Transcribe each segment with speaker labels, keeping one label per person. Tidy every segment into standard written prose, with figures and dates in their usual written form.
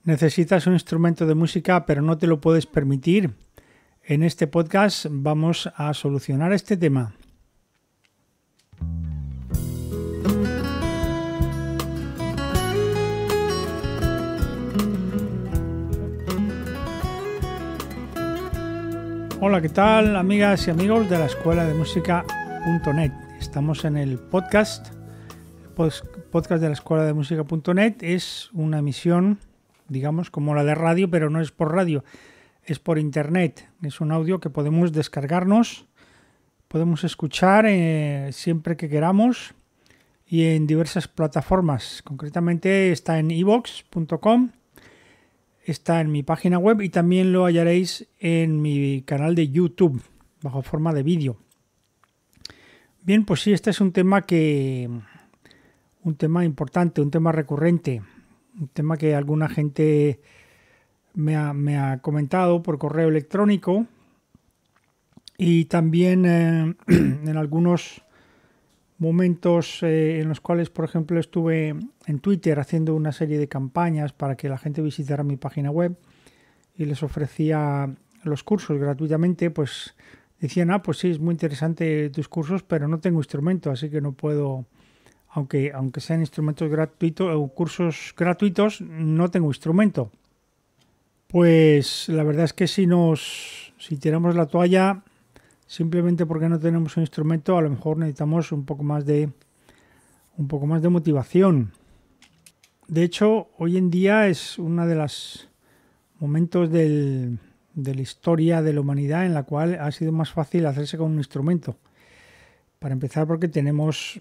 Speaker 1: Necesitas un instrumento de música, pero no te lo puedes permitir. En este podcast vamos a solucionar este tema. Hola, ¿qué tal, amigas y amigos de la escuela de música.net? Estamos en el podcast de la escuela de música.net. Es una emisión, digamos, como la de radio, pero no es por radio, es por internet. Es un audio que podemos descargarnos, podemos escuchar siempre que queramos y en diversas plataformas. Concretamente está en iVoox.com, está en mi página web y también lo hallaréis en mi canal de YouTube bajo forma de vídeo. Bien, pues sí, este es un tema importante, un tema recurrente, un tema que alguna gente me ha comentado por correo electrónico y también en algunos momentos en los cuales, por ejemplo, estuve en Twitter haciendo una serie de campañas para que la gente visitara mi página web y les ofrecía los cursos gratuitamente, pues decían, pues sí, es muy interesante tus cursos, pero no tengo instrumento, así que no puedo, aunque sean instrumentos gratuitos o cursos gratuitos, no tengo instrumento. Pues la verdad es que si tiramos la toalla simplemente porque no tenemos un instrumento, a lo mejor necesitamos un poco más de motivación. De hecho, hoy en día es uno de los momentos de la historia de la humanidad en la cual ha sido más fácil hacerse con un instrumento. Para empezar, porque tenemos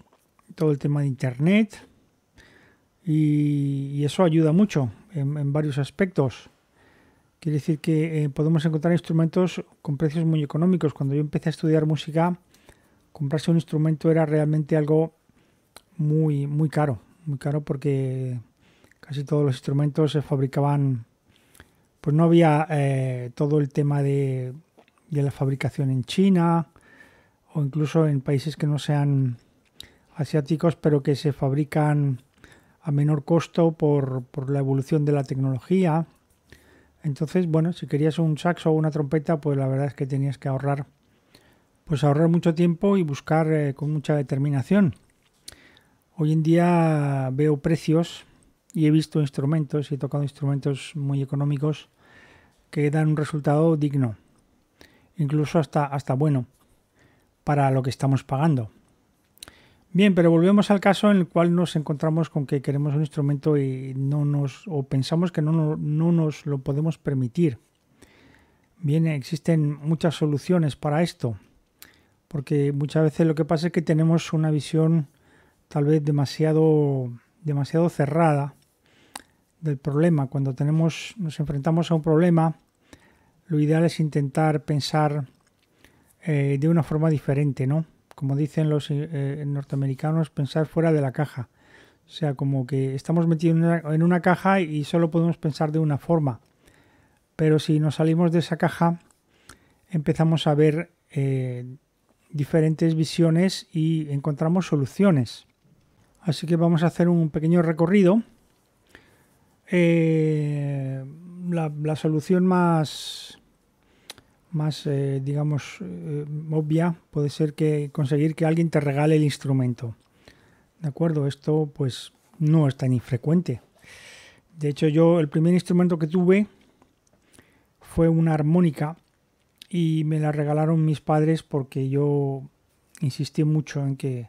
Speaker 1: todo el tema de internet y eso ayuda mucho en varios aspectos. Quiere decir que podemos encontrar instrumentos con precios muy económicos. Cuando yo empecé a estudiar música, comprarse un instrumento era realmente algo muy caro porque casi todos los instrumentos se fabricaban, pues no había todo el tema de la fabricación en China o incluso en países que no sean asiáticos, pero que se fabrican a menor costo por la evolución de la tecnología. Entonces, bueno, si querías un saxo o una trompeta, pues la verdad es que tenías que ahorrar mucho tiempo y buscar con mucha determinación. Hoy en día veo precios y he visto instrumentos y he tocado instrumentos muy económicos que dan un resultado digno, incluso hasta bueno para lo que estamos pagando. Bien, pero volvemos al caso en el cual nos encontramos con que queremos un instrumento y pensamos que no nos lo podemos permitir. Bien, existen muchas soluciones para esto, porque muchas veces lo que pasa es que tenemos una visión tal vez demasiado cerrada del problema. Cuando nos enfrentamos a un problema, lo ideal es intentar pensar de una forma diferente, ¿no? Como dicen los norteamericanos, pensar fuera de la caja. O sea, como que estamos metidos en una caja y solo podemos pensar de una forma. Pero si nos salimos de esa caja, empezamos a ver diferentes visiones y encontramos soluciones. Así que vamos a hacer un pequeño recorrido. La solución más obvia puede ser que conseguir que alguien te regale el instrumento. ¿De acuerdo? Esto pues no es tan infrecuente. De hecho, el primer instrumento que tuve fue una armónica y me la regalaron mis padres porque yo insistí mucho en que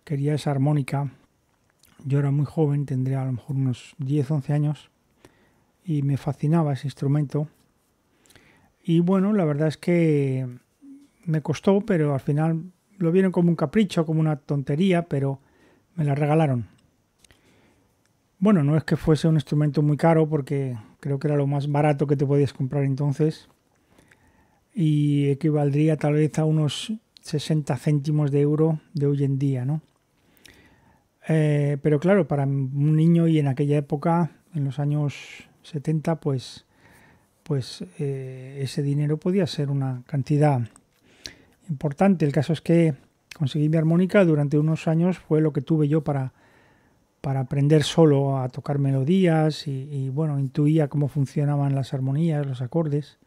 Speaker 1: quería esa armónica. Yo era muy joven, tendría a lo mejor unos 10-11 años y me fascinaba ese instrumento. Y bueno, la verdad es que me costó, pero al final lo vieron como un capricho, como una tontería, pero me la regalaron. Bueno, no es que fuese un instrumento muy caro, porque creo que era lo más barato que te podías comprar entonces. Y equivaldría tal vez a unos 60 céntimos de euro de hoy en día, ¿no? Pero claro, para un niño y en aquella época, en los años 70, pues ese dinero podía ser una cantidad importante. El caso es que conseguí mi armónica durante unos años, fue lo que tuve yo para para aprender solo a tocar melodías y, bueno, intuía cómo funcionaban las armonías, los acordes.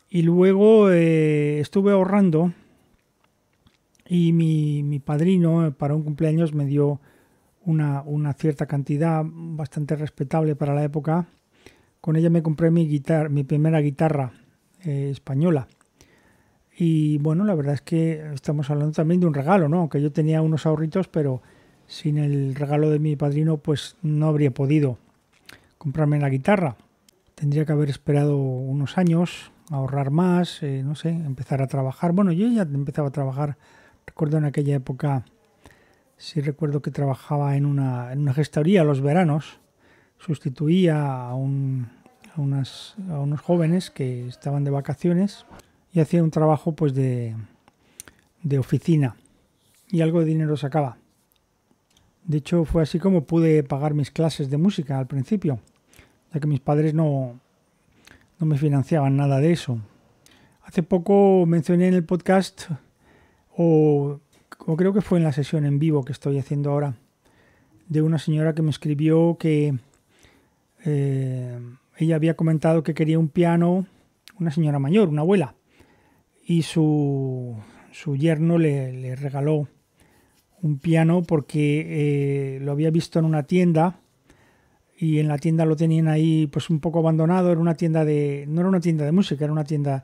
Speaker 1: Y luego estuve ahorrando y mi padrino para un cumpleaños me dio una cierta cantidad bastante respetable para la época. Con ella me compré mi primera guitarra española. Y bueno, la verdad es que estamos hablando también de un regalo, ¿no? Aunque yo tenía unos ahorritos, pero sin el regalo de mi padrino, pues no habría podido comprarme la guitarra. Tendría que haber esperado unos años, ahorrar más, no sé, empezar a trabajar. Bueno, yo ya empezaba a trabajar, recuerdo en aquella época, sí recuerdo que trabajaba en una gestoría los veranos, sustituía a unos jóvenes que estaban de vacaciones y hacía un trabajo pues de oficina y algo de dinero sacaba. De hecho, fue así como pude pagar mis clases de música al principio, ya que mis padres no me financiaban nada de eso. Hace poco mencioné en el podcast, o creo que fue en la sesión en vivo que estoy haciendo ahora, de una señora que me escribió que ella había comentado que quería un piano, una señora mayor, una abuela, y su yerno le regaló un piano porque lo había visto en una tienda y en la tienda lo tenían ahí pues un poco abandonado. Era una tienda no era una tienda de música, era una tienda,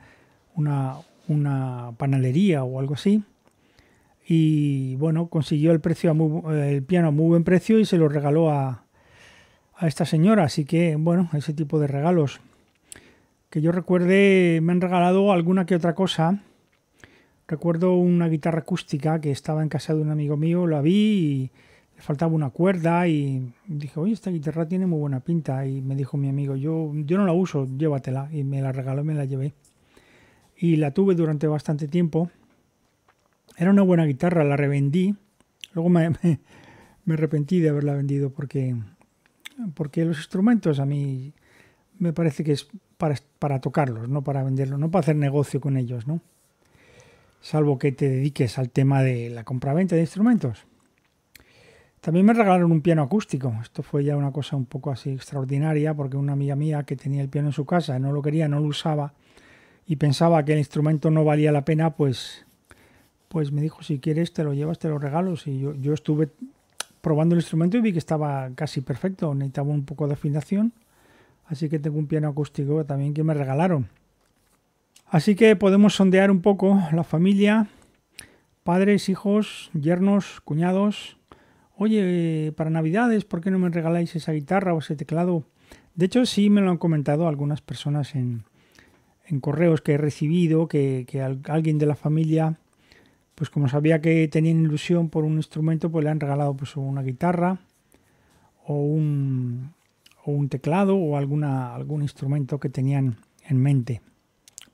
Speaker 1: una panelería o algo así. Y bueno, consiguió el piano a muy buen precio y se lo regaló a esta señora. Así que bueno, ese tipo de regalos. Que yo recuerde, me han regalado alguna que otra cosa. Recuerdo una guitarra acústica que estaba en casa de un amigo mío, la vi y le faltaba una cuerda y dije, oye, esta guitarra tiene muy buena pinta. Y me dijo mi amigo, yo no la uso, llévatela. Y me la regaló y me la llevé. Y la tuve durante bastante tiempo. Era una buena guitarra, la revendí. Luego me arrepentí de haberla vendido porque los instrumentos a mí me parece que es para tocarlos, no para venderlos, no para hacer negocio con ellos, ¿no? Salvo que te dediques al tema de la compraventa de instrumentos. También me regalaron un piano acústico. Esto fue ya una cosa un poco así extraordinaria porque una amiga mía que tenía el piano en su casa, no lo quería, no lo usaba y pensaba que el instrumento no valía la pena, pues me dijo, si quieres te lo llevas, te lo regalo. Y yo estuve probando el instrumento y vi que estaba casi perfecto, necesitaba un poco de afinación, así que tengo un piano acústico también que me regalaron. Así que podemos sondear un poco la familia, padres, hijos, yernos, cuñados. Oye, para Navidades, ¿por qué no me regaláis esa guitarra o ese teclado? De hecho, sí me lo han comentado algunas personas en correos que he recibido, que alguien de la familia, pues como sabía que tenían ilusión por un instrumento, pues le han regalado pues una guitarra o un teclado o algún instrumento que tenían en mente.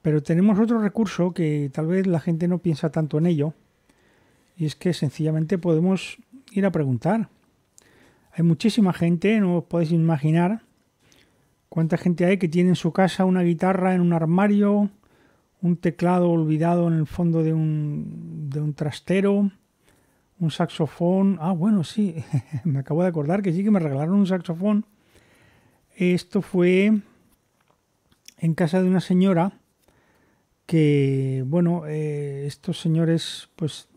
Speaker 1: Pero tenemos otro recurso que tal vez la gente no piensa tanto en ello, y es que sencillamente podemos ir a preguntar. Hay muchísima gente, no os podéis imaginar cuánta gente hay que tiene en su casa una guitarra en un armario, un teclado olvidado en el fondo de un trastero, un saxofón. Ah, bueno, sí, me acabo de acordar que sí que me regalaron un saxofón. Esto fue en casa de una señora que, bueno, estos señores pues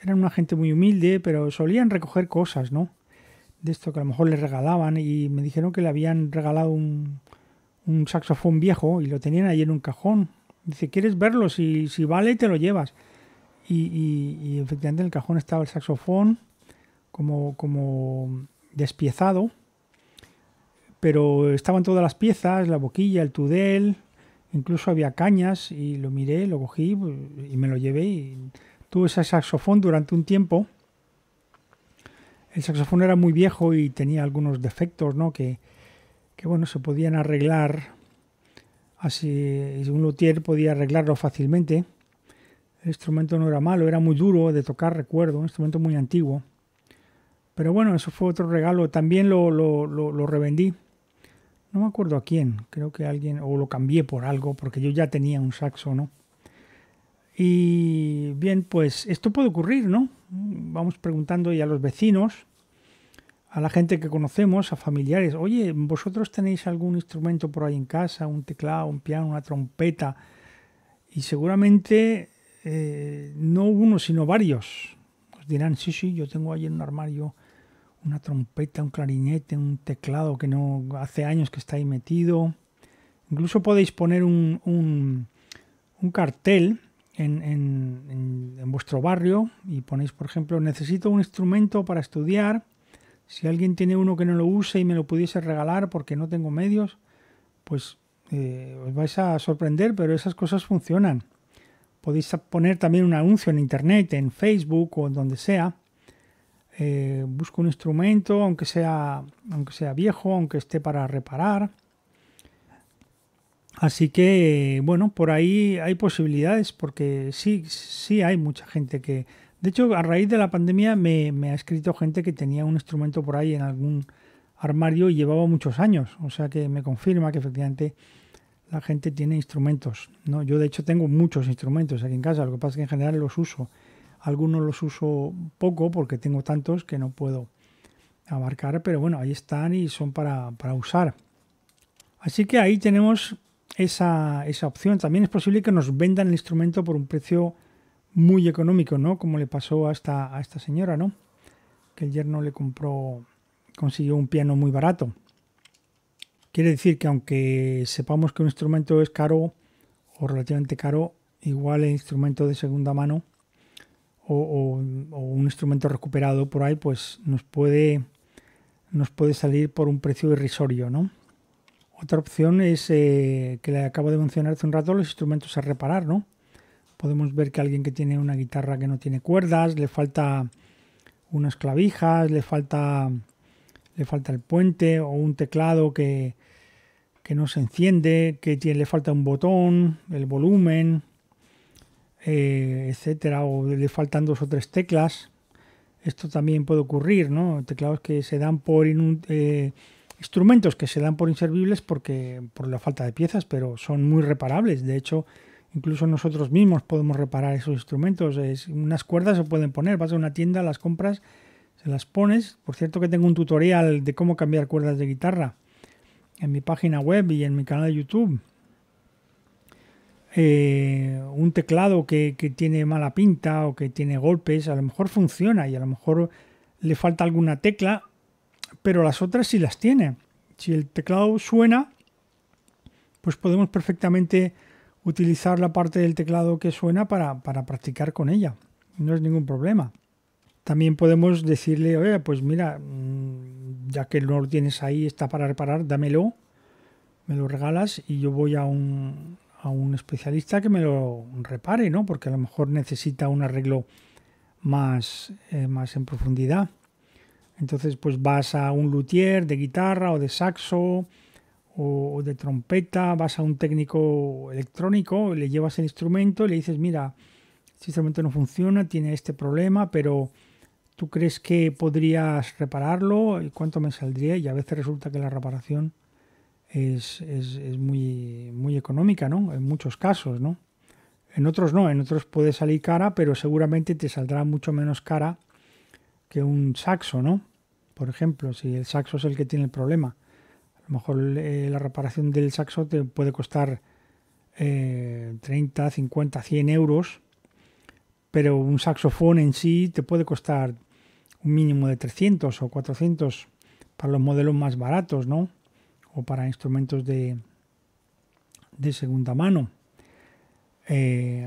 Speaker 1: eran una gente muy humilde, pero solían recoger cosas, ¿no? De esto que a lo mejor les regalaban, y me dijeron que le habían regalado un saxofón viejo y lo tenían ahí en un cajón. Dice, ¿quieres verlo? Si vale, te lo llevas. Y efectivamente en el cajón estaba el saxofón como despiezado, pero estaban todas las piezas, la boquilla, el tudel, incluso había cañas, y lo miré, lo cogí y me lo llevé y tuve ese saxofón durante un tiempo. El saxofón era muy viejo y tenía algunos defectos, ¿no? Que bueno, se podían arreglar así, un luthier podía arreglarlo fácilmente. El instrumento no era malo, era muy duro de tocar, recuerdo, un instrumento muy antiguo. Pero bueno, eso fue otro regalo. También lo revendí. No me acuerdo a quién, creo que alguien, o lo cambié por algo, porque yo ya tenía un saxo, ¿no? Y bien, pues esto puede ocurrir, ¿no? Vamos preguntando ya a los vecinos, a la gente que conocemos, a familiares. Oye, ¿vosotros tenéis algún instrumento por ahí en casa? Un teclado, un piano, una trompeta. Y seguramente no uno, sino varios. Os dirán, sí, sí, yo tengo ahí en un armario una trompeta, un clarinete, un teclado que no hace años que está ahí metido. Incluso podéis poner un cartel en vuestro barrio y ponéis, por ejemplo, necesito un instrumento para estudiar. Si alguien tiene uno que no lo use y me lo pudiese regalar porque no tengo medios, pues os vais a sorprender, pero esas cosas funcionan. Podéis poner también un anuncio en internet, en Facebook o en donde sea. Busco un instrumento, aunque sea viejo, aunque esté para reparar. Así que, bueno, por ahí hay posibilidades, porque sí hay mucha gente que... De hecho, a raíz de la pandemia me ha escrito gente que tenía un instrumento por ahí en algún armario y llevaba muchos años. O sea que me confirma que efectivamente la gente tiene instrumentos, ¿no? Yo de hecho tengo muchos instrumentos aquí en casa, lo que pasa es que en general los uso. Algunos los uso poco porque tengo tantos que no puedo abarcar, pero bueno, ahí están y son para usar. Así que ahí tenemos esa opción. También es posible que nos vendan el instrumento por un precio muy económico, ¿no? Como le pasó a esta señora, ¿no? Que el yerno consiguió un piano muy barato. Quiere decir que aunque sepamos que un instrumento es caro o relativamente caro, igual el instrumento de segunda mano o un instrumento recuperado por ahí, pues nos puede salir por un precio irrisorio, ¿no? Otra opción es que le acabo de mencionar hace un rato, los instrumentos a reparar, ¿no? Podemos ver que alguien que tiene una guitarra que no tiene cuerdas, le falta unas clavijas, le falta el puente, o un teclado que no se enciende, le falta un botón, el volumen, etcétera, o le faltan 2 o 3 teclas. Esto también puede ocurrir, ¿no? Teclados que se dan por instrumentos que se dan por inservibles por la falta de piezas, pero son muy reparables. De hecho, incluso nosotros mismos podemos reparar esos instrumentos. Unas cuerdas se pueden poner, vas a una tienda, las compras, se las pones. Por cierto que tengo un tutorial de cómo cambiar cuerdas de guitarra en mi página web y en mi canal de YouTube. Un teclado que tiene mala pinta o que tiene golpes, a lo mejor funciona y a lo mejor le falta alguna tecla, pero las otras sí las tiene. Si el teclado suena, pues podemos perfectamente utilizar la parte del teclado que suena para practicar con ella. No es ningún problema. También podemos decirle, oye, pues mira, ya que no lo tienes ahí, está para reparar, dámelo, me lo regalas y yo voy a un especialista que me lo repare, ¿no? Porque a lo mejor necesita un arreglo más en profundidad. Entonces, pues vas a un luthier de guitarra o de saxo o de trompeta, vas a un técnico electrónico, le llevas el instrumento y le dices, mira, este instrumento no funciona, tiene este problema, pero ¿tú crees que podrías repararlo? ¿Y cuánto me saldría? Y a veces resulta que la reparación es muy económica, ¿no? En muchos casos, ¿no? En otros no, en otros puede salir cara, pero seguramente te saldrá mucho menos cara que un saxo, ¿no? Por ejemplo, si el saxo es el que tiene el problema. A lo mejor la reparación del saxo te puede costar 30, 50, 100 euros, pero un saxofón en sí te puede costar un mínimo de 300 o 400 para los modelos más baratos, ¿no? O para instrumentos de segunda mano.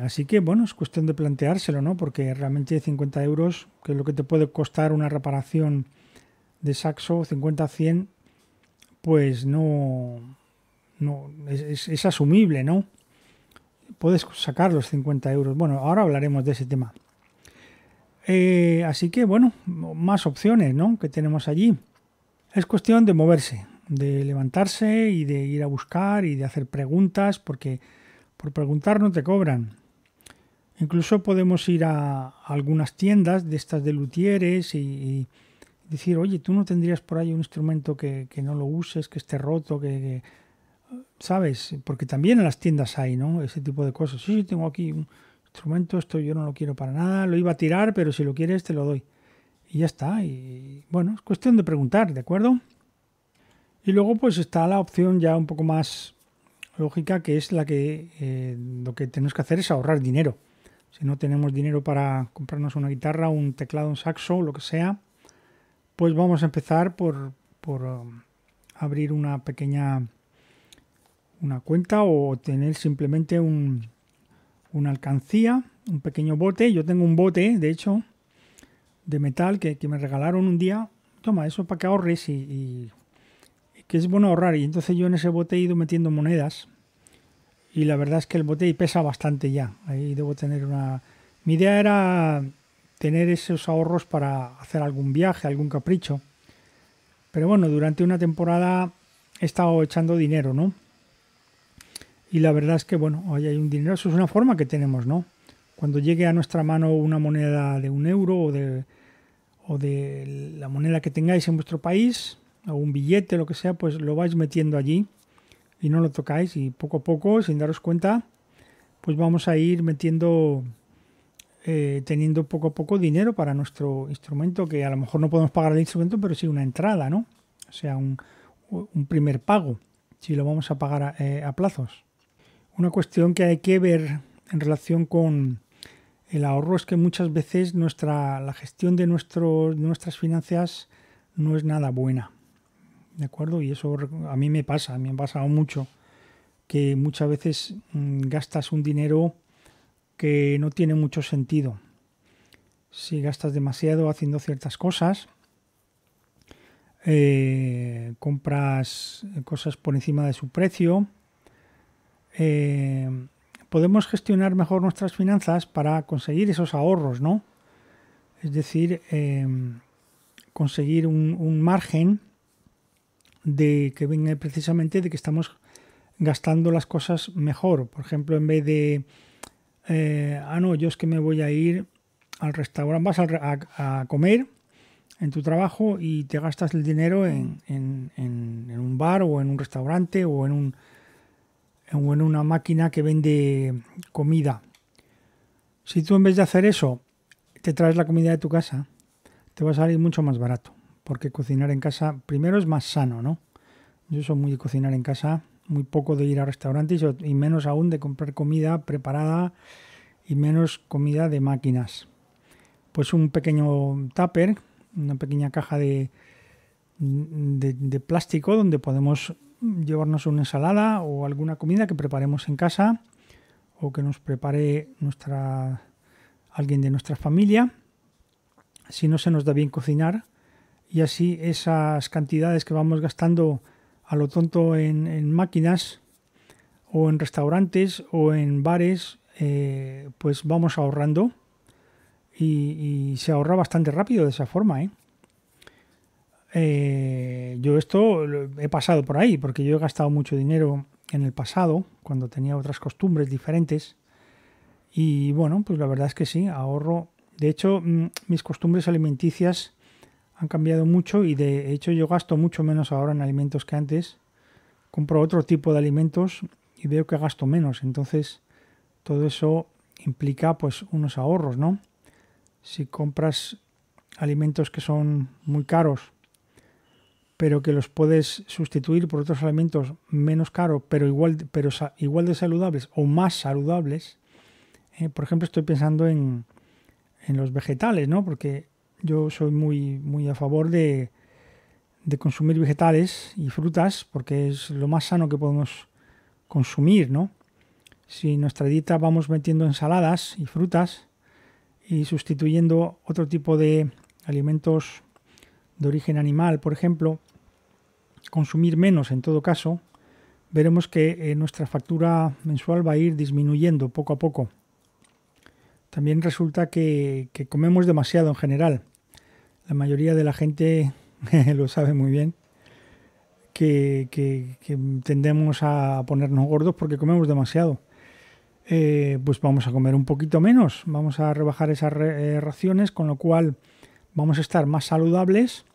Speaker 1: Así que, bueno, es cuestión de planteárselo, ¿no? Porque realmente 50 euros, que es lo que te puede costar una reparación de saxo, 50 a 100, pues no es asumible, ¿no? Puedes sacar los 50 euros. Bueno, ahora hablaremos de ese tema. Así que, bueno, más opciones, ¿no? Que tenemos allí. Es cuestión de moverse, de levantarse y de ir a buscar y de hacer preguntas, porque por preguntar no te cobran. Incluso podemos ir a algunas tiendas de estas de luthieres y decir, oye, ¿tú no tendrías por ahí un instrumento que no lo uses, que esté roto, ¿sabes? Porque también en las tiendas hay, ¿no? Ese tipo de cosas. Sí, tengo aquí un instrumento, esto yo no lo quiero para nada, lo iba a tirar, pero si lo quieres te lo doy. y ya está. Y bueno, es cuestión de preguntar, ¿de acuerdo? Y luego pues está la opción ya un poco más lógica, que es la que lo que tenemos que hacer es ahorrar dinero. Si no tenemos dinero para comprarnos una guitarra, un teclado, un saxo, lo que sea, pues vamos a empezar por abrir una cuenta o tener simplemente una alcancía, un pequeño bote. Yo tengo un bote, de hecho, de metal que me regalaron un día. Toma, eso para que ahorres y que es bueno ahorrar. Y entonces yo en ese bote he ido metiendo monedas y la verdad es que el bote pesa bastante ya. Ahí debo tener una... Mi idea era tener esos ahorros para hacer algún viaje, algún capricho. Pero bueno, durante una temporada he estado echando dinero, ¿no? Y la verdad es que, bueno, ahí hay un dinero, eso es una forma que tenemos, ¿no? Cuando llegue a nuestra mano una moneda de 1 euro o de la moneda que tengáis en vuestro país, o un billete, lo que sea, pues lo vais metiendo allí y no lo tocáis y poco a poco, sin daros cuenta, pues vamos a ir metiendo, teniendo poco a poco dinero para nuestro instrumento, que a lo mejor no podemos pagar el instrumento, pero sí una entrada, ¿no? O sea, un primer pago, si lo vamos a pagar a plazos. Una cuestión que hay que ver en relación con el ahorro es que muchas veces la gestión de nuestras finanzas no es nada buena, ¿de acuerdo? Y eso a mí me pasa, a mí me ha pasado mucho, que muchas veces gastas un dinero que no tiene mucho sentido. Si gastas demasiado haciendo ciertas cosas, compras cosas por encima de su precio, podemos gestionar mejor nuestras finanzas para conseguir esos ahorros, ¿no? Es decir, conseguir un margen de que venga precisamente de que estamos gastando las cosas mejor. Por ejemplo, en vez de no, yo es que me voy a ir al restaurante, vas a comer en tu trabajo y te gastas el dinero en un bar o en un restaurante o en una máquina que vende comida. Si tú en vez de hacer eso te traes la comida de tu casa, te va a salir mucho más barato, porque cocinar en casa primero es más sano, ¿no? Yo soy muy de cocinar en casa, muy poco de ir a restaurantes y menos aún de comprar comida preparada y menos comida de máquinas. Pues un pequeño tupper, una pequeña caja de plástico donde podemos llevarnos una ensalada o alguna comida que preparemos en casa o que nos prepare alguien de nuestra familia, si no se nos da bien cocinar, y así esas cantidades que vamos gastando a lo tonto en máquinas o en restaurantes o en bares, pues vamos ahorrando y se ahorra bastante rápido de esa forma, yo esto he pasado por ahí porque yo he gastado mucho dinero en el pasado cuando tenía otras costumbres diferentes y bueno, pues la verdad es que sí, ahorro. De hecho, mis costumbres alimenticias han cambiado mucho y de hecho yo gasto mucho menos ahora en alimentos que antes. Compro otro tipo de alimentos y veo que gasto menos. Entonces, todo eso implica pues unos ahorros, ¿no? Si compras alimentos que son muy caros, pero que los puedes sustituir por otros alimentos menos caros, pero igual de saludables o más saludables. Por ejemplo, estoy pensando en los vegetales, ¿no? Porque yo soy muy a favor de consumir vegetales y frutas porque es lo más sano que podemos consumir, ¿no? Si en nuestra dieta vamos metiendo ensaladas y frutas y sustituyendo otro tipo de alimentos de origen animal, por ejemplo, consumir menos en todo caso, veremos que nuestra factura mensual va a ir disminuyendo poco a poco. También resulta que comemos demasiado en general. La mayoría de la gente lo sabe muy bien, que tendemos a ponernos gordos porque comemos demasiado. Pues vamos a comer un poquito menos, vamos a rebajar esas raciones, con lo cual vamos a estar más saludables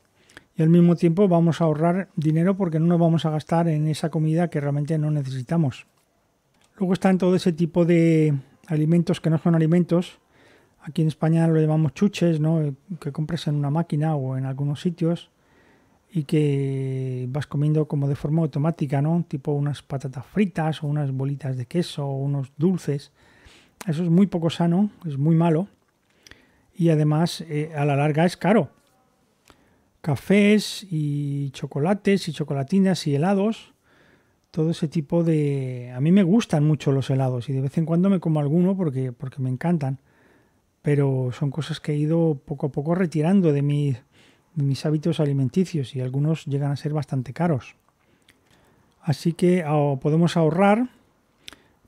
Speaker 1: y al mismo tiempo vamos a ahorrar dinero porque no nos vamos a gastar en esa comida que realmente no necesitamos. Luego están todo ese tipo de alimentos que no son alimentos. Aquí en España lo llamamos chuches, ¿no? Que compras en una máquina o en algunos sitios y que vas comiendo como de forma automática, ¿no? Tipo unas patatas fritas o unas bolitas de queso o unos dulces. Eso es muy poco sano, es muy malo y además a la larga es caro. Cafés y chocolates y chocolatinas y helados, todo ese tipo de... A mí me gustan mucho los helados y de vez en cuando me como alguno porque me encantan, pero son cosas que he ido poco a poco retirando de mis hábitos alimenticios y algunos llegan a ser bastante caros. Así que podemos ahorrar,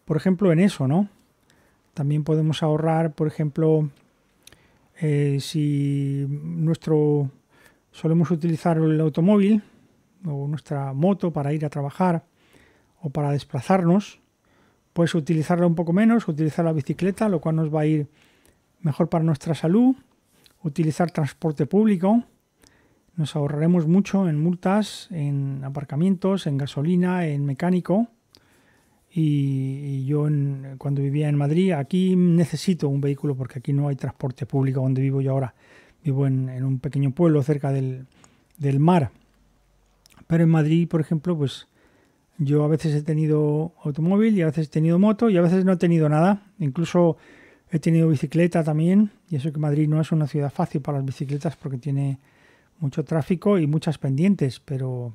Speaker 1: por ejemplo, en eso, ¿no? También podemos ahorrar, por ejemplo, si solemos utilizar el automóvil o nuestra moto para ir a trabajar o para desplazarnos, pues utilizarla un poco menos, utilizar la bicicleta, lo cual nos va a ir mejor para nuestra salud, utilizar transporte público, nos ahorraremos mucho en multas, en aparcamientos, en gasolina, en mecánico. Y yo cuando vivía en Madrid, aquí necesito un vehículo porque aquí no hay transporte público donde vivo yo ahora. Vivo en un pequeño pueblo cerca del mar. Pero en Madrid, por ejemplo, pues yo a veces he tenido automóvil y a veces he tenido moto y a veces no he tenido nada. Incluso he tenido bicicleta también. Y eso que Madrid no es una ciudad fácil para las bicicletas porque tiene mucho tráfico y muchas pendientes. Pero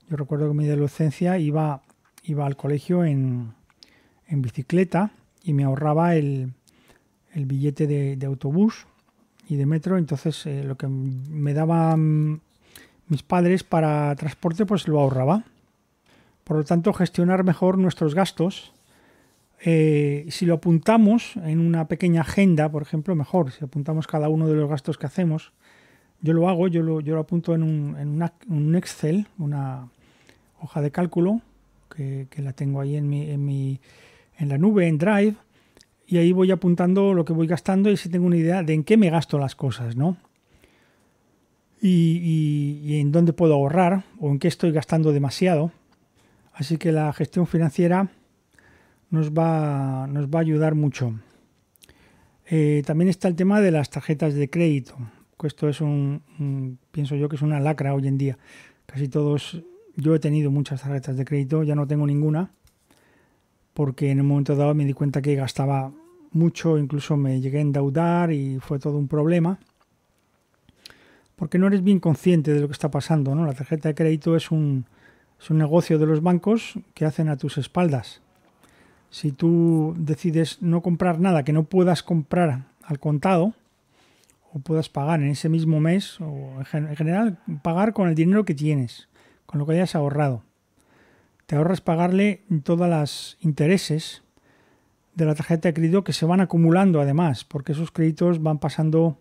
Speaker 1: yo recuerdo que en mi adolescencia iba al colegio en bicicleta y me ahorraba el billete de autobús y de metro. Entonces lo que me daban mis padres para transporte pues lo ahorraba. Por lo tanto, gestionar mejor nuestros gastos. Si lo apuntamos en una pequeña agenda, por ejemplo, mejor. Si apuntamos cada uno de los gastos que hacemos, yo lo hago, yo lo apunto en un Excel, una hoja de cálculo, que la tengo ahí en la nube, en Drive, y ahí voy apuntando lo que voy gastando y si tengo una idea de en qué me gasto las cosas, ¿no? Y en dónde puedo ahorrar o en qué estoy gastando demasiado. Así que la gestión financiera nos va a ayudar mucho. También está el tema de las tarjetas de crédito. Esto es pienso yo que es una lacra hoy en día. Casi todos, yo he tenido muchas tarjetas de crédito, ya no tengo ninguna, porque en un momento dado me di cuenta que gastaba mucho, incluso me llegué a endeudar y fue todo un problema. Porque no eres bien consciente de lo que está pasando, ¿no? La tarjeta de crédito es un negocio de los bancos que hacen a tus espaldas. Si tú decides no comprar nada que no puedas comprar al contado o puedas pagar en ese mismo mes o en general pagar con el dinero que tienes, con lo que hayas ahorrado. Te ahorras pagarle todas las intereses de la tarjeta de crédito que se van acumulando además, porque esos créditos van pasando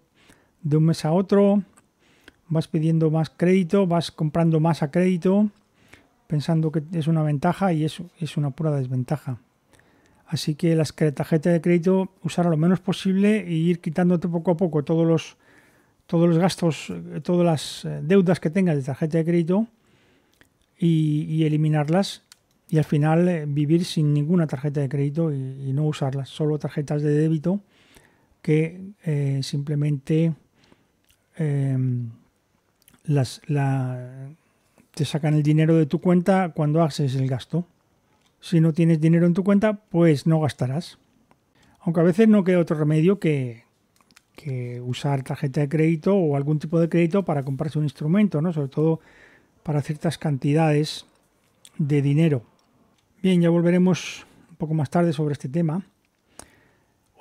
Speaker 1: de un mes a otro, vas pidiendo más crédito, vas comprando más a crédito, pensando que es una ventaja y eso es una pura desventaja. Así que la tarjeta de crédito, usar lo menos posible e ir quitándote poco a poco todos los gastos, todas las deudas que tengas de tarjeta de crédito y eliminarlas y al final vivir sin ninguna tarjeta de crédito y no usarlas, solo tarjetas de débito que simplemente te sacan el dinero de tu cuenta cuando haces el gasto. Si no tienes dinero en tu cuenta, pues no gastarás. Aunque a veces no queda otro remedio que usar tarjeta de crédito o algún tipo de crédito para comprarse un instrumento, ¿no? Sobre todo para ciertas cantidades de dinero. Bien, ya volveremos un poco más tarde sobre este tema.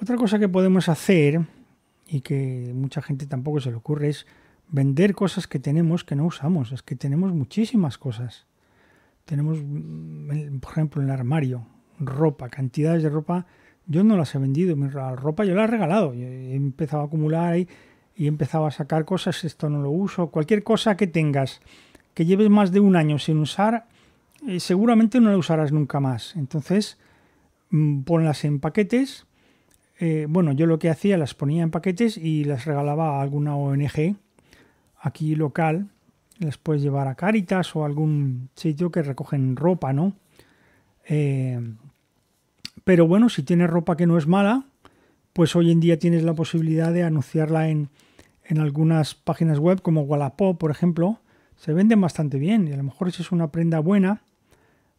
Speaker 1: Otra cosa que podemos hacer y que mucha gente tampoco se le ocurre es vender cosas que tenemos que no usamos. Es que tenemos muchísimas cosas. Tenemos, por ejemplo, en el armario, ropa, cantidades de ropa. Yo no las he vendido, mi ropa yo la he regalado. Yo he empezado a acumular ahí y he empezado a sacar cosas, esto no lo uso. Cualquier cosa que tengas, que lleves más de un año sin usar, seguramente no la usarás nunca más. Entonces, ponlas en paquetes. Bueno, yo lo que hacía, las ponía en paquetes y las regalaba a alguna ONG aquí local. Las puedes llevar a Cáritas o a algún sitio que recogen ropa, ¿no? Pero bueno, si tienes ropa que no es mala, pues hoy en día tienes la posibilidad de anunciarla en algunas páginas web como Wallapop, por ejemplo. Se venden bastante bien y a lo mejor si es una prenda buena,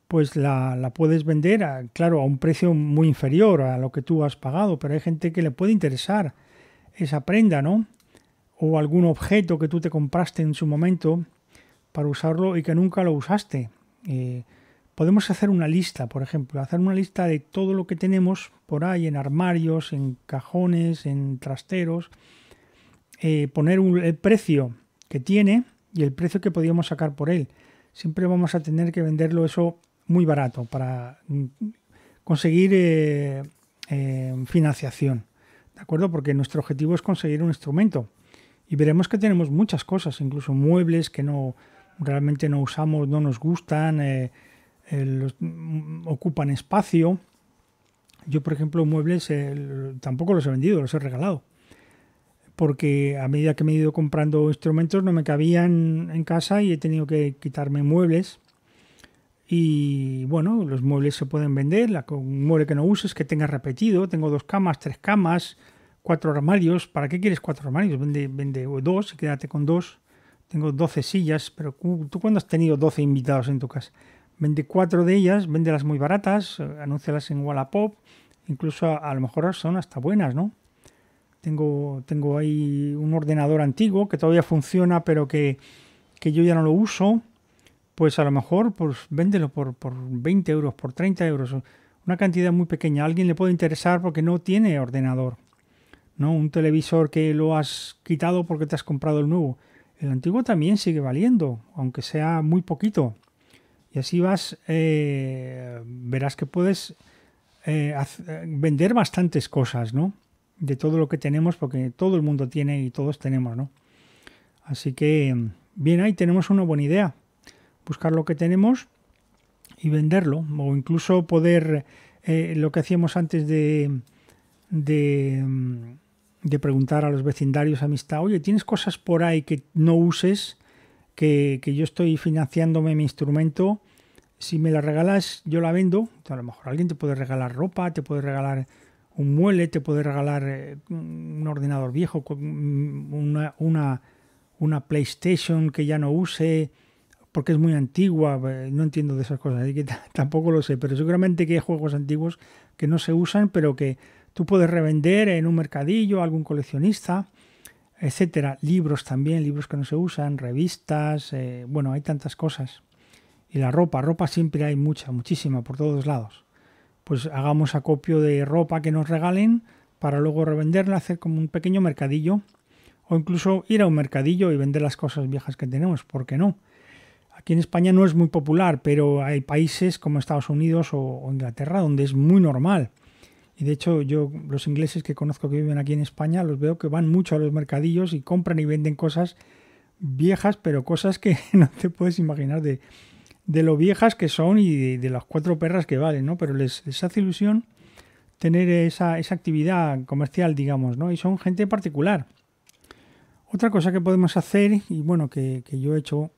Speaker 1: pues la puedes vender, claro, a un precio muy inferior a lo que tú has pagado, pero hay gente que le puede interesar esa prenda, ¿no? O algún objeto que tú te compraste en su momento para usarlo y que nunca lo usaste. Podemos hacer una lista, por ejemplo, hacer una lista de todo lo que tenemos por ahí en armarios, en cajones, en trasteros, poner el precio que tiene y el precio que podíamos sacar por él. Siempre vamos a tener que venderlo eso muy barato para conseguir financiación, ¿de acuerdo? Porque nuestro objetivo es conseguir un instrumento y veremos que tenemos muchas cosas, incluso muebles que no realmente no usamos, no nos gustan, ocupan espacio. Yo, por ejemplo, muebles tampoco los he vendido, los he regalado. Porque a medida que me he ido comprando instrumentos no me cabían en casa y he tenido que quitarme muebles. Y bueno, los muebles se pueden vender. Un mueble que no uses, que tengas repetido. Tengo 2 camas, 3 camas, 4 armarios. ¿Para qué quieres 4 armarios? Vende 2 y quédate con 2. Tengo 12 sillas, pero ¿tú cuándo has tenido 12 invitados en tu casa? Vende 4 de ellas, véndelas muy baratas, anúncialas en Wallapop. Incluso a lo mejor son hasta buenas, ¿no? Tengo ahí un ordenador antiguo que todavía funciona, pero que yo ya no lo uso. Pues a lo mejor pues véndelo por 20 euros, por 30 euros. Una cantidad muy pequeña. A alguien le puede interesar porque no tiene ordenador, ¿no? Un televisor que lo has quitado porque te has comprado el nuevo. El antiguo también sigue valiendo, aunque sea muy poquito. Y así verás que puedes vender bastantes cosas, ¿no? De todo lo que tenemos, porque todo el mundo tiene y todos tenemos, ¿no? Así que, bien, ahí tenemos una buena idea. Buscar lo que tenemos y venderlo. O incluso poder, lo que hacíamos antes de preguntar a los vecindarios amistad, oye, ¿tienes cosas por ahí que no uses? Que yo estoy financiándome mi instrumento. Si me la regalas, yo la vendo. A lo mejor alguien te puede regalar ropa, te puede regalar un mueble, te puede regalar un ordenador viejo, una PlayStation que ya no use, porque es muy antigua. No entiendo de esas cosas, así que tampoco lo sé, pero seguramente que hay juegos antiguos que no se usan, pero que tú puedes revender en un mercadillo a algún coleccionista, etcétera. Libros también, libros que no se usan, revistas, bueno, hay tantas cosas. Y la ropa siempre hay muchísima, por todos lados. Pues hagamos acopio de ropa que nos regalen para luego revenderla, hacer como un pequeño mercadillo, o incluso ir a un mercadillo y vender las cosas viejas que tenemos, ¿por qué no? Aquí en España no es muy popular, pero hay países como Estados Unidos o Inglaterra donde es muy normal. Y de hecho yo, los ingleses que conozco que viven aquí en España, los veo que van mucho a los mercadillos y compran y venden cosas viejas, pero cosas que no te puedes imaginar de lo viejas que son y de las 4 perras que valen, ¿no? Pero les hace ilusión tener esa actividad comercial, digamos, ¿no? Y son gente particular. Otra cosa que podemos hacer, y bueno, que yo he hecho,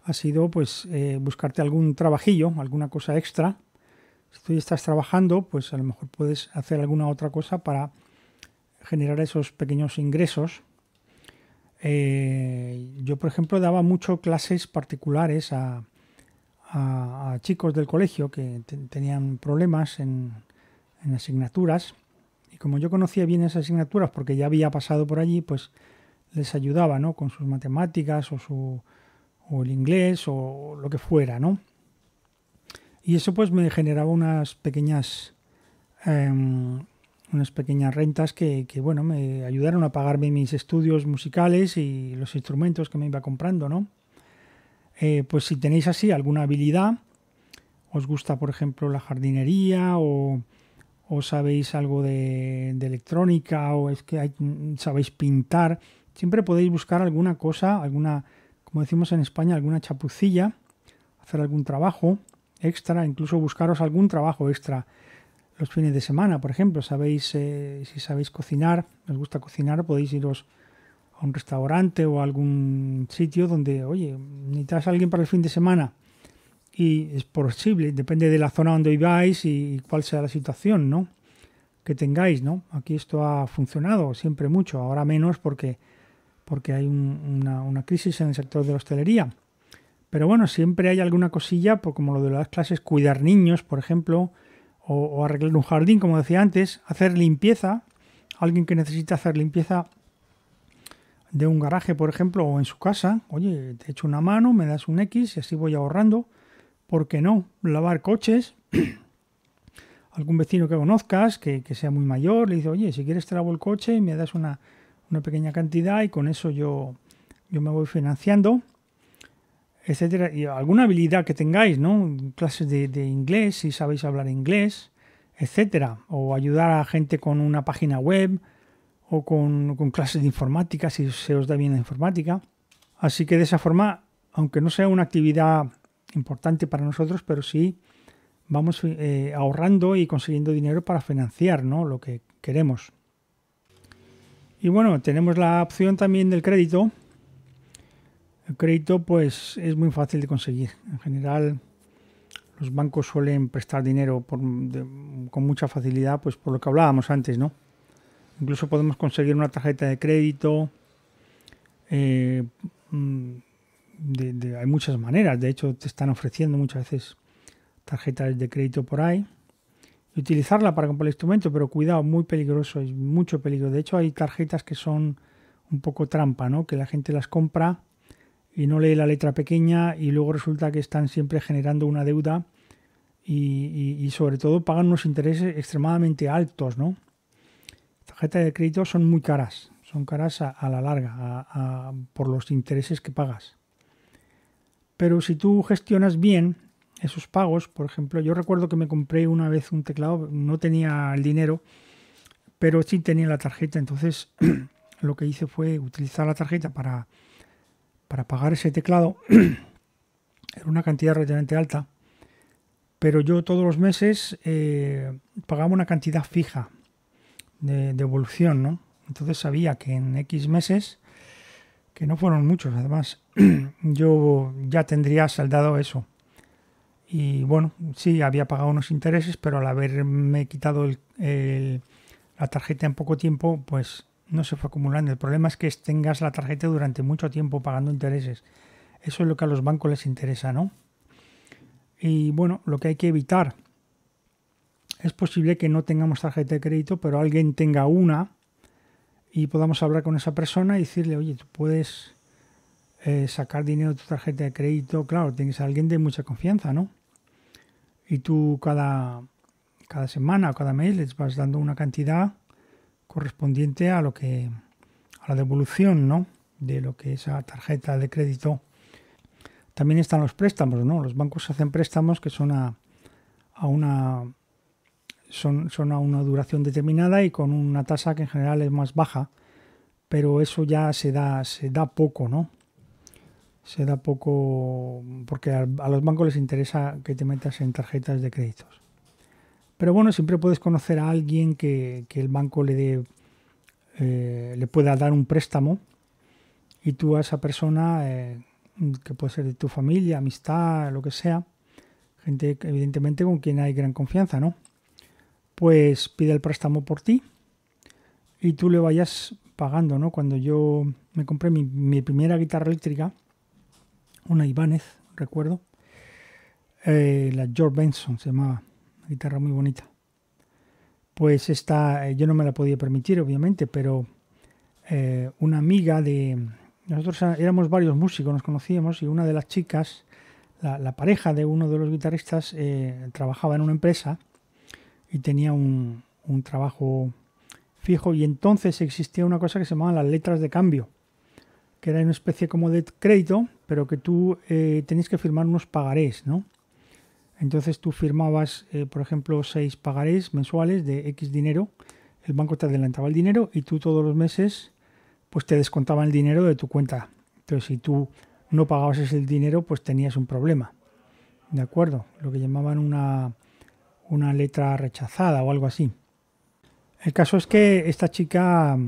Speaker 1: ha sido pues buscarte algún trabajillo, alguna cosa extra. Si tú estás trabajando, pues a lo mejor puedes hacer alguna otra cosa para generar esos pequeños ingresos. Yo, por ejemplo, daba mucho clases particulares a chicos del colegio que tenían problemas en asignaturas, y como yo conocía bien esas asignaturas porque ya había pasado por allí, pues les ayudaba, ¿no? Con sus matemáticas o el inglés o lo que fuera, ¿no? Y eso pues me generaba unas pequeñas rentas que bueno, me ayudaron a pagarme mis estudios musicales y los instrumentos que me iba comprando, ¿no? Pues si tenéis así alguna habilidad, os gusta por ejemplo la jardinería o sabéis algo de electrónica o es que sabéis pintar, siempre podéis buscar alguna cosa, como decimos en España, alguna chapucilla, hacer algún trabajo extra, incluso buscaros algún trabajo extra los fines de semana, por ejemplo. Si sabéis cocinar, os gusta cocinar, podéis iros a un restaurante o a algún sitio donde, oye, necesitas a alguien para el fin de semana y es posible, depende de la zona donde viváis y cuál sea la situación, ¿no? que tengáis, ¿no? Aquí esto ha funcionado siempre mucho, ahora menos porque hay una crisis en el sector de la hostelería. Pero bueno, siempre hay alguna cosilla, como lo de las clases, cuidar niños, por ejemplo, o arreglar un jardín, como decía antes, hacer limpieza, alguien que necesita hacer limpieza de un garaje, por ejemplo, o en su casa, oye, te echo una mano, me das un X y así voy ahorrando. ¿Por qué no? Lavar coches, algún vecino que conozcas, que sea muy mayor, le dice, oye, si quieres te lavo el coche y me das una pequeña cantidad y con eso yo me voy financiando, etcétera. Y alguna habilidad que tengáis, ¿no? Clases de inglés, si sabéis hablar inglés, etcétera. O ayudar a gente con una página web o con clases de informática, si se os da bien la informática. Así que de esa forma, aunque no sea una actividad importante para nosotros, pero sí vamos ahorrando y consiguiendo dinero para financiar, ¿no? Lo que queremos. Y bueno, tenemos la opción también del crédito. El crédito pues es muy fácil de conseguir. En general los bancos suelen prestar dinero con mucha facilidad, pues por lo que hablábamos antes, ¿no? Incluso podemos conseguir una tarjeta de crédito. Hay muchas maneras. De hecho, te están ofreciendo muchas veces tarjetas de crédito por ahí. Y utilizarla para comprar el instrumento, pero cuidado, muy peligroso, hay mucho peligro. De hecho, hay tarjetas que son un poco trampa, ¿no? Que la gente las compra y no lee la letra pequeña y luego resulta que están siempre generando una deuda y sobre todo pagan unos intereses extremadamente altos, ¿no? Tarjetas de crédito son muy caras, son caras a la larga, por los intereses que pagas. Pero si tú gestionas bien esos pagos, por ejemplo, yo recuerdo que me compré una vez un teclado, no tenía el dinero, pero sí tenía la tarjeta, entonces lo que hice fue utilizar la tarjeta para pagar ese teclado. Era una cantidad relativamente alta, pero yo todos los meses pagaba una cantidad fija de devolución, ¿no? Entonces sabía que en X meses, que no fueron muchos además, yo ya tendría saldado eso. Y bueno, sí, había pagado unos intereses, pero al haberme quitado la tarjeta en poco tiempo, pues no se fue acumulando. El problema es que tengas la tarjeta durante mucho tiempo pagando intereses. Eso es lo que a los bancos les interesa, ¿no? Y bueno, lo que hay que evitar, es posible que no tengamos tarjeta de crédito, pero alguien tenga una y podamos hablar con esa persona y decirle, oye, tú puedes sacar dinero de tu tarjeta de crédito. Claro, tienes a alguien de mucha confianza, ¿no? Y tú cada semana o cada mes les vas dando una cantidad correspondiente a la devolución, ¿no? De lo que esa tarjeta de crédito. También están los préstamos, ¿no? Los bancos hacen préstamos que son a una duración determinada y con una tasa que en general es más baja, pero eso ya se da poco, ¿no? Se da poco porque a los bancos les interesa que te metas en tarjetas de créditos. Pero bueno, siempre puedes conocer a alguien que el banco le pueda dar un préstamo y tú a esa persona, que puede ser de tu familia, amistad, lo que sea, gente evidentemente con quien hay gran confianza, ¿no? Pues pide el préstamo por ti y tú le vayas pagando, ¿no? Cuando yo me compré mi primera guitarra eléctrica, una Ibanez, recuerdo, la George Benson se llamaba, una guitarra muy bonita. Pues esta yo no me la podía permitir, obviamente, pero una amiga nosotros éramos varios músicos, nos conocíamos, y una de las chicas, la pareja de uno de los guitarristas, trabajaba en una empresa y tenía un trabajo fijo, y entonces existía una cosa que se llamaban las letras de cambio, que era una especie como de crédito, pero que tú tenías que firmar unos pagarés, ¿no? Entonces tú firmabas, por ejemplo, 6 pagarés mensuales de X dinero, el banco te adelantaba el dinero y tú todos los meses pues te descontaban el dinero de tu cuenta. Entonces si tú no pagabas ese dinero, pues tenías un problema, ¿de acuerdo? Lo que llamaban una letra rechazada o algo así. El caso es que esta chica,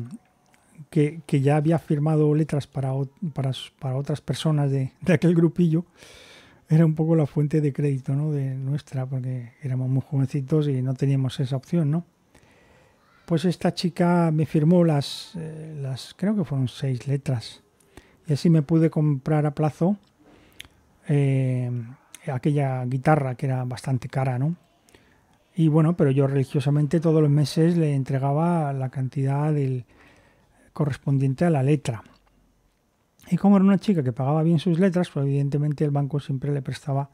Speaker 1: que ya había firmado letras para otras personas de aquel grupillo, era un poco la fuente de crédito, ¿no? De nuestra, porque éramos muy jovencitos y no teníamos esa opción, ¿no? pues esta chica me firmó creo que fueron 6 letras. Y así me pude comprar a plazo eh, aquella guitarra que era bastante cara, ¿no? Y bueno, pero yo religiosamente todos los meses le entregaba la cantidad correspondiente a la letra. Y como era una chica que pagaba bien sus letras, pues evidentemente el banco siempre le prestaba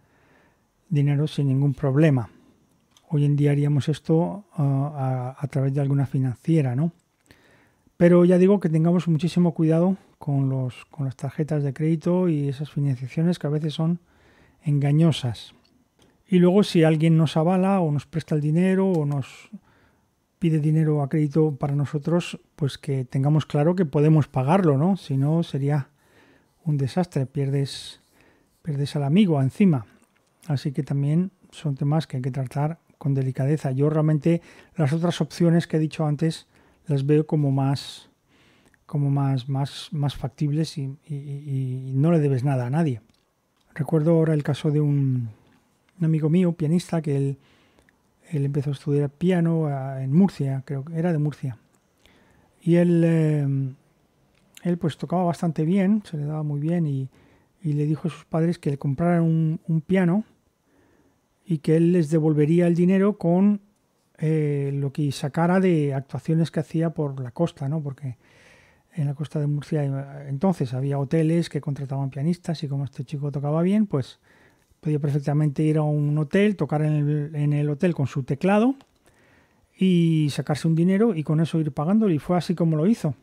Speaker 1: dinero sin ningún problema. Hoy en día haríamos esto a través de alguna financiera, ¿no? Pero ya digo que tengamos muchísimo cuidado con las tarjetas de crédito y esas financiaciones que a veces son engañosas. Y luego si alguien nos avala o nos presta el dinero o nos pide dinero a crédito para nosotros, pues que tengamos claro que podemos pagarlo, ¿no? Si no, sería un desastre, pierdes al amigo encima. Así que también son temas que hay que tratar con delicadeza. Yo realmente las otras opciones que he dicho antes las veo como más factibles y no le debes nada a nadie. Recuerdo ahora el caso de un amigo mío, pianista, que él empezó a estudiar piano en Murcia, creo que era de Murcia. Y él pues tocaba bastante bien, se le daba muy bien y le dijo a sus padres que le compraran un piano y que él les devolvería el dinero con lo que sacara de actuaciones que hacía por la costa, ¿no? Porque en la costa de Murcia entonces había hoteles que contrataban pianistas y como este chico tocaba bien, pues podía perfectamente ir a un hotel, tocar en el hotel con su teclado y sacarse un dinero y con eso ir pagándolo. Y fue así como lo hizo.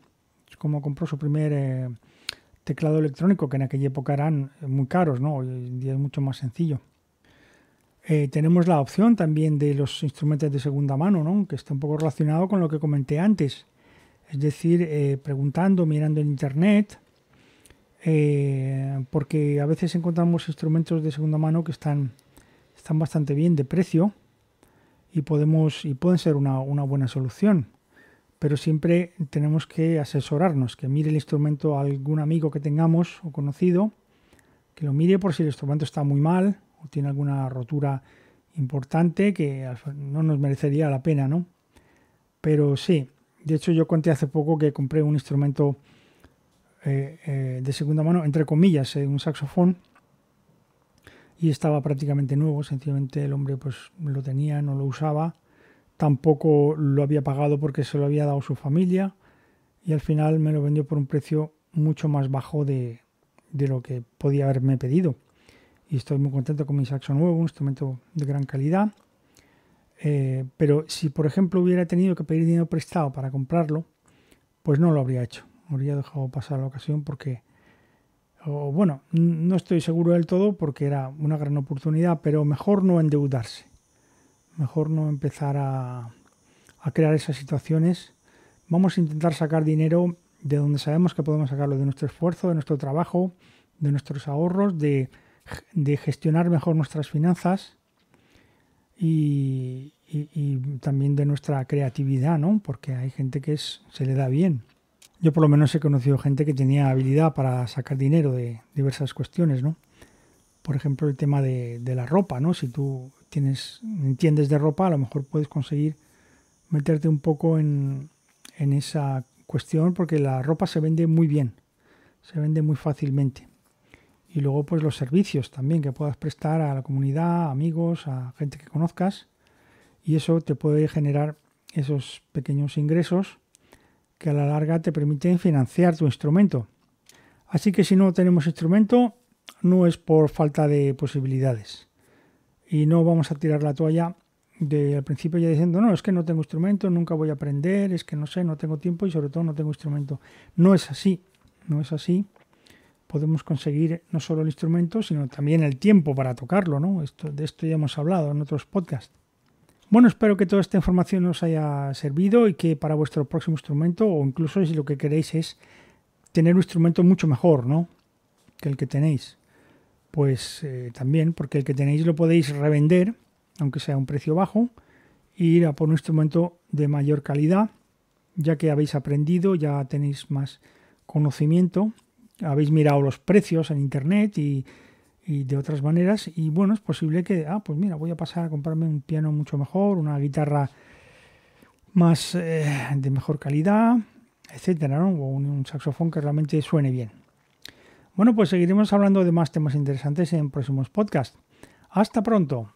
Speaker 1: Es como compró su primer teclado electrónico, que en aquella época eran muy caros, ¿no? Hoy en día es mucho más sencillo. Tenemos la opción también de los instrumentos de segunda mano, ¿no? Que está un poco relacionado con lo que comenté antes. Es decir, preguntando, mirando en internet, porque a veces encontramos instrumentos de segunda mano que están bastante bien de precio y pueden ser una buena solución. Pero siempre tenemos que asesorarnos, que mire el instrumento a algún amigo que tengamos o conocido, que lo mire por si el instrumento está muy mal o tiene alguna rotura importante que no nos merecería la pena, ¿no? Pero sí, de hecho yo conté hace poco que compré un instrumento de segunda mano, entre comillas, un saxofón, y estaba prácticamente nuevo. Sencillamente el hombre pues lo tenía, no lo usaba, tampoco lo había pagado porque se lo había dado su familia y al final me lo vendió por un precio mucho más bajo de lo que podía haberme pedido. Y estoy muy contento con mi saxo nuevo, un instrumento de gran calidad. Pero si por ejemplo hubiera tenido que pedir dinero prestado para comprarlo, pues no lo habría hecho. Habría dejado pasar la ocasión porque, bueno, no estoy seguro del todo porque era una gran oportunidad, pero mejor no endeudarse. Mejor no empezar a crear esas situaciones. Vamos a intentar sacar dinero de donde sabemos que podemos sacarlo, de nuestro esfuerzo, de nuestro trabajo, de nuestros ahorros, de gestionar mejor nuestras finanzas y también de nuestra creatividad, ¿no? Porque hay gente que se le da bien. Yo por lo menos he conocido gente que tenía habilidad para sacar dinero de diversas cuestiones, ¿no? Por ejemplo, el tema de la ropa, ¿no? Si tú entiendes de ropa, a lo mejor puedes conseguir meterte un poco en esa cuestión porque la ropa se vende muy bien, se vende muy fácilmente. Y luego pues los servicios también que puedas prestar a la comunidad, a amigos, a gente que conozcas, y eso te puede generar esos pequeños ingresos que a la larga te permiten financiar tu instrumento. Así que si no tenemos instrumento, no es por falta de posibilidades. Y no vamos a tirar la toalla al principio ya diciendo, no, es que no tengo instrumento, nunca voy a aprender, es que no sé, no tengo tiempo y sobre todo no tengo instrumento. No es así, no es así. Podemos conseguir no solo el instrumento, sino también el tiempo para tocarlo, ¿no? De esto ya hemos hablado en otros podcasts. Bueno, espero que toda esta información os haya servido y que para vuestro próximo instrumento, o incluso si lo que queréis es tener un instrumento mucho mejor, ¿no?, que el que tenéis, pues también, porque el que tenéis lo podéis revender, aunque sea a un precio bajo, e ir a por un instrumento de mayor calidad, ya que habéis aprendido, ya tenéis más conocimiento, habéis mirado los precios en internet y de otras maneras, y bueno, es posible que, pues mira, voy a pasar a comprarme un piano mucho mejor, una guitarra más de mejor calidad, etcétera, ¿no? O un saxofón que realmente suene bien. Bueno, pues seguiremos hablando de más temas interesantes en próximos podcasts. Hasta pronto.